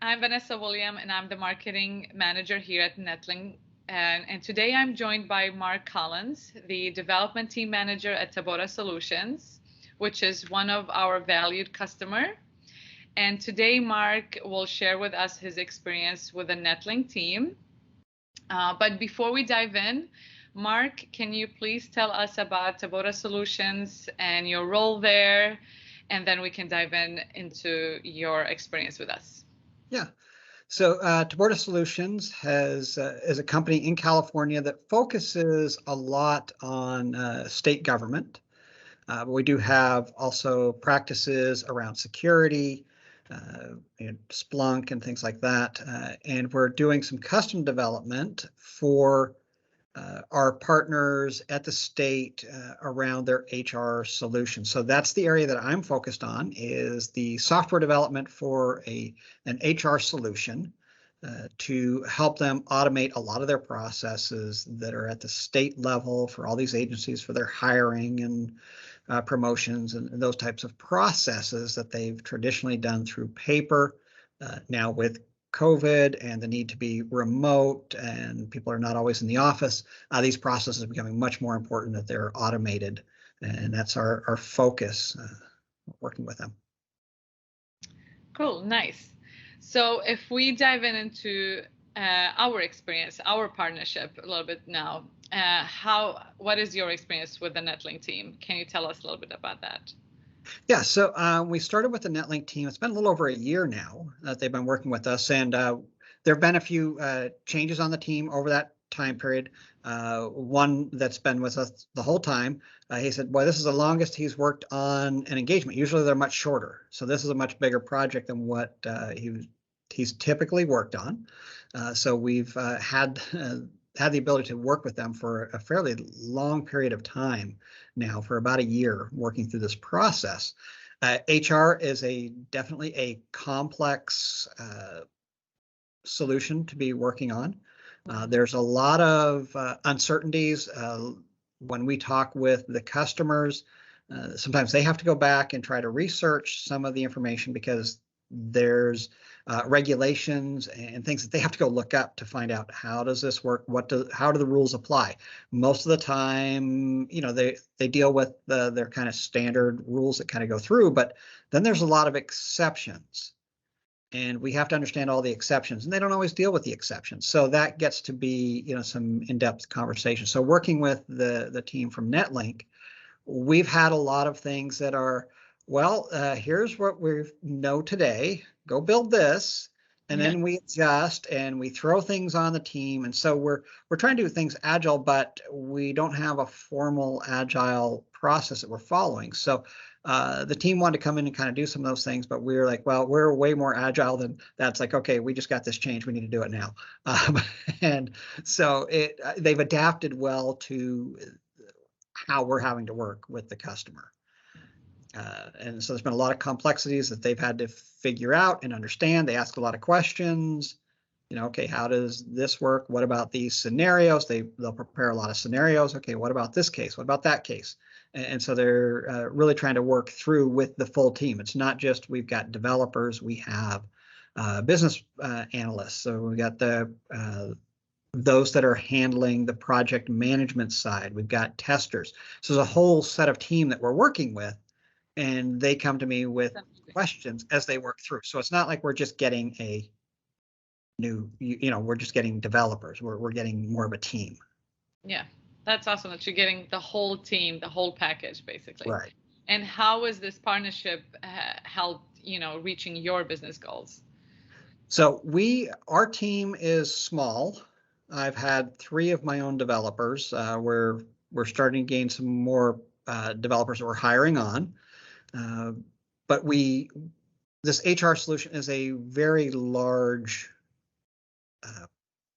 I'm Vanessa William, and I'm the marketing manager here at Netlink. And today I'm joined by Mark Collins, the development team manager at Taborda Solutions, which is one of our valued customer. And today Mark will share with us his experience with the Netlink team. But before we dive in, Mark, can you please tell us about Taborda Solutions and your role there? And then we can dive into your experience with us. Yeah. So Taborda Solutions is a company in California that focuses a lot on state government. But we do have also practices around security, and Splunk and things like that. And we're doing some custom development for our partners at the state around their HR solutions. So that's the area that I'm focused on, is the software development for an HR solution to help them automate a lot of their processes that are at the state level for all these agencies for their hiring and promotions and those types of processes that they've traditionally done through paper. Now with COVID and the need to be remote and people are not always in the office, these processes are becoming much more important that they're automated. And that's our focus working with them. Cool, nice. So if we dive into our experience, our partnership a little bit now, what is your experience with the Netlink team? Can you tell us a little bit about that? Yeah, so we started with the Netlink team. It's been a little over a year now that they've been working with us, and there have been a few changes on the team over that time period. One that's been with us the whole time, he said, "Boy, this is the longest he's worked on an engagement. Usually they're much shorter, so this is a much bigger project than what he's typically worked on." So we've had the ability to work with them for a fairly long period of time now, for about a year, working through this process. HR is definitely a complex solution to be working on. There's a lot of uncertainties when we talk with the customers. Sometimes they have to go back and try to research some of the information because there's regulations and things that they have to go look up to find out, how does this work? How do the rules apply? Most of the time, they deal with their kind of standard rules that kind of go through, but then there's a lot of exceptions. And we have to understand all the exceptions, and they don't always deal with the exceptions. So that gets to be, some in-depth conversation. So working with the team from Netlink, we've had a lot of things that are, well, here's what we know today. Go build this, and then we adjust and we throw things on the team. And so we're trying to do things agile, but we don't have a formal agile process that we're following. So the team wanted to come in and kind of do some of those things, but we were like, well, we're way more agile than that. It's like, okay, we just got this change. We need to do it now. And so they've adapted well to how we're having to work with the customer. And so there's been a lot of complexities that they've had to figure out and understand. They ask a lot of questions. Okay, how does this work? What about these scenarios? They'll prepare a lot of scenarios. Okay, what about this case? What about that case? And so they're really trying to work through with the full team. It's not just we've got developers, we have business analysts. So we've got those that are handling the project management side. We've got testers. So there's a whole set of team that we're working with, and they come to me with questions as they work through. So it's not like we're just getting we're just getting developers. We're getting more of a team. Yeah, that's awesome that you're getting the whole team, the whole package, basically. Right. And how is this partnership helped, reaching your business goals? So our team is small. I've had 3 of my own developers. We're starting to gain some more developers that we're hiring on. But this HR solution is a very large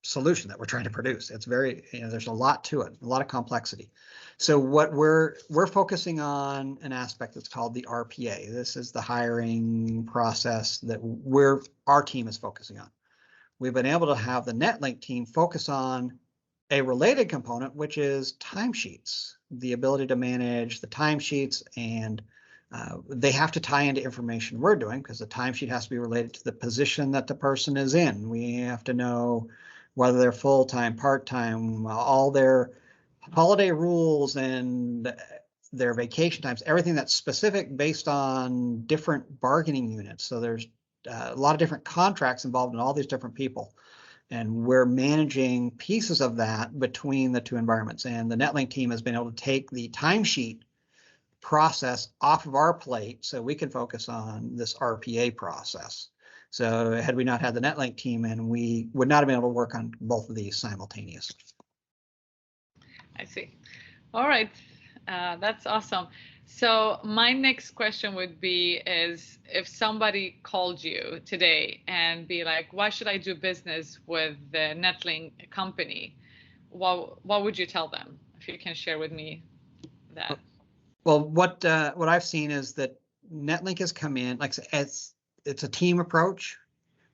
solution that we're trying to produce. It's very, there's a lot to it, a lot of complexity. So what we're focusing on an aspect that's called the RPA. This is the hiring process that our team is focusing on. We've been able to have the Netlink team focus on a related component, which is timesheets, the ability to manage the timesheets and They have to tie into information we're doing because the timesheet has to be related to the position that the person is in. We have to know whether they're full-time, part-time, all their holiday rules and their vacation times, everything that's specific based on different bargaining units. So there's a lot of different contracts involved in all these different people. And we're managing pieces of that between the two environments. And the Netlink team has been able to take the timesheet process off of our plate so we can focus on this RPA process. So had we not had the Netlink team in, we would not have been able to work on both of these simultaneously. I see. All right, that's awesome. So my next question would be is if somebody called you today and be like, why should I do business with the Netlink company? What would you tell them? If you can share with me that. Well, what I've seen is that Netlink has come in, like it's a team approach.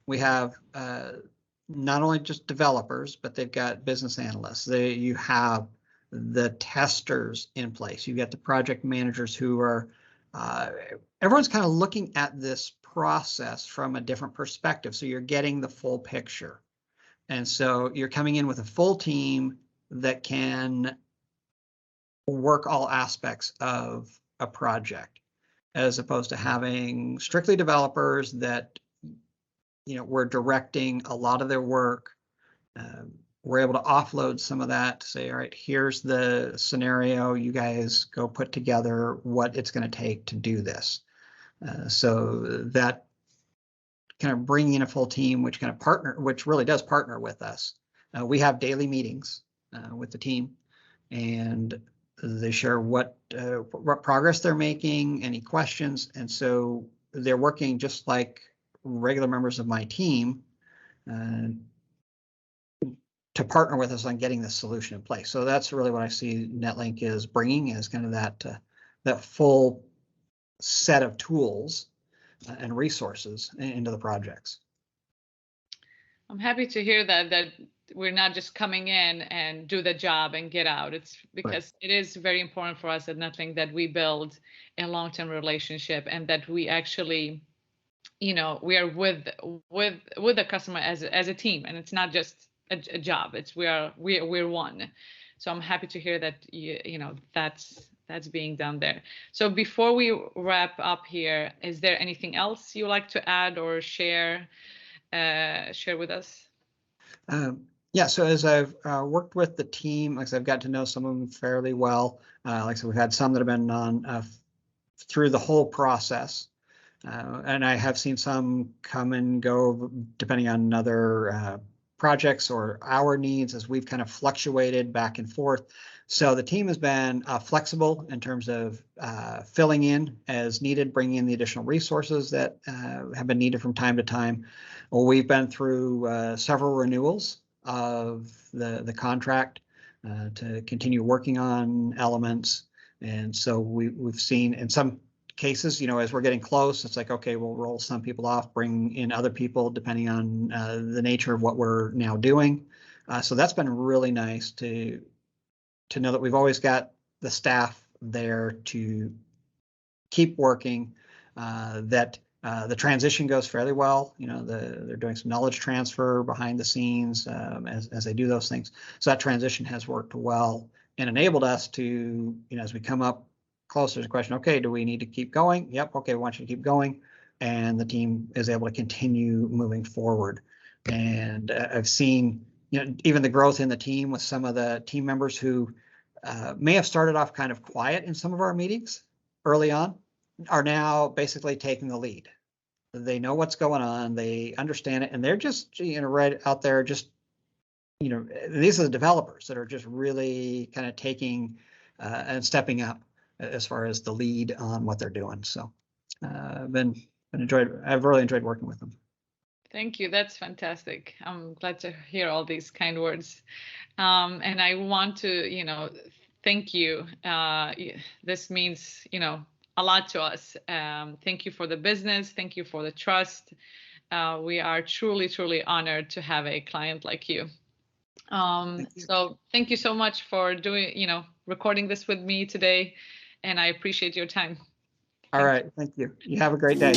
We have not only just developers, but they've got business analysts. You have the testers in place. You get the project managers who are, everyone's kind of looking at this process from a different perspective. So you're getting the full picture. And so you're coming in with a full team that can work all aspects of a project, as opposed to having strictly developers that, we're directing a lot of their work. We're able to offload some of that to say, all right, here's the scenario, you guys go put together what it's going to take to do this. So that kind of bringing in a full team, which really does partner with us. We have daily meetings with the team, and they share what progress they're making, any questions, and so they're working just like regular members of my team to partner with us on getting the solution in place. So that's really what I see Netlink is bringing, is kind of that full set of tools and resources into the projects. I'm happy to hear that we're not just coming in and do the job and get out. It's because It is very important for us at Netlink that we build a long-term relationship and that we actually, we are with the customer as a team, and it's not just a job. It's we're one. So I'm happy to hear that that's being done there. So before we wrap up here, is there anything else you like to add or share with us? Yeah, so as I've worked with the team, like I said, I've got to know some of them fairly well. Like I said, we've had some that have been on through the whole process. And I have seen some come and go depending on other projects or our needs as we've kind of fluctuated back and forth. So the team has been flexible in terms of filling in as needed, bringing in the additional resources that have been needed from time to time. Well, we've been through several renewals of the contract to continue working on elements. And so we've seen in some cases, as we're getting close, it's like, okay, we'll roll some people off, bring in other people depending on the nature of what we're now doing. So that's been really nice to know that we've always got the staff there to keep working, that the transition goes fairly well. They're doing some knowledge transfer behind the scenes as they do those things. So that transition has worked well and enabled us to, as we come up closer to the question, okay, do we need to keep going? Yep, okay, we want you to keep going. And the team is able to continue moving forward. And I've seen, even the growth in the team with some of the team members who may have started off kind of quiet in some of our meetings early on, are now basically taking the lead. They know what's going on, they understand it, and they're just, right out there, just, these are the developers that are just really kind of taking and stepping up as far as the lead on what they're doing. So I've really enjoyed working with them. Thank you. That's fantastic. I'm glad to hear all these kind words. And I want to, thank you. This means, a lot to us. Thank you for the business. Thank you for the trust. We are truly, truly honored to have a client like you. So thank you so much for doing, recording this with me today. And I appreciate your time. All right. Thank you. You have a great day.